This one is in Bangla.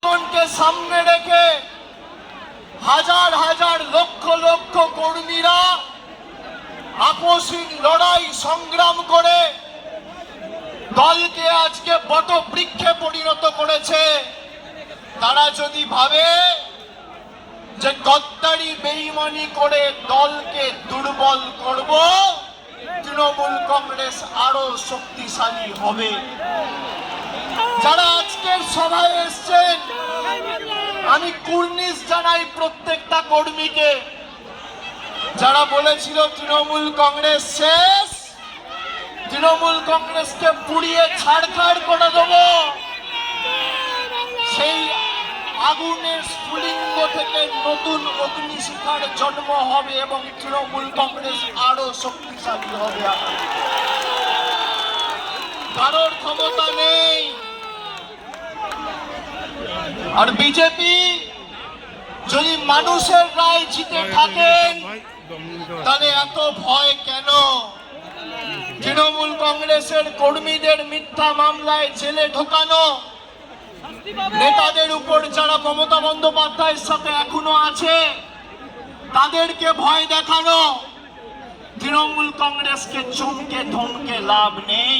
জনগণকে সামনে রেখে হাজার হাজার লক্ষ লক্ষ কর্মীরা আপসহীন লড়াই সংগ্রাম করে দলকে আজকে বটবৃক্ষে পরিণত করেছে। তারা যদি ভাবে যে গদ্দারি বেঈমানি করে দলকে দুর্বল করব, তৃণমূল কংগ্রেস আরো শক্তিশালী হবে। যারা আজকের সভায় এসছেন, আমি কুর্নিশ জানাই প্রত্যেকটা কর্মীকে। যারা বলেছিল তৃণমূল কংগ্রেস শেষ, তৃণমূল কংগ্রেসকে পুড়িয়ে ছাড়খাড় করে দেব, সেই আগুনের স্ফুলিঙ্গ থেকে নতুন অগ্নিশিখার জন্ম হবে এবং তৃণমূল কংগ্রেস আরো শক্তিশালী হবে। কারোর ক্ষমতা নেই। আর বিজেপি যদি মানুষের রায় জিতে থাকেন, তাহলে এত ভয় কেন? তৃণমূল কংগ্রেসের কর্মীদের মিথ্যা মামলায় জেলে ঢোকানো, নেতাদের উপর যারা মমতা বন্দ্যোপাধ্যায়ের সাথে এখনো আছে তাদেরকে ভয় দেখানো, তৃণমূল কংগ্রেসকে চমকে ধমকে লাভ নেই।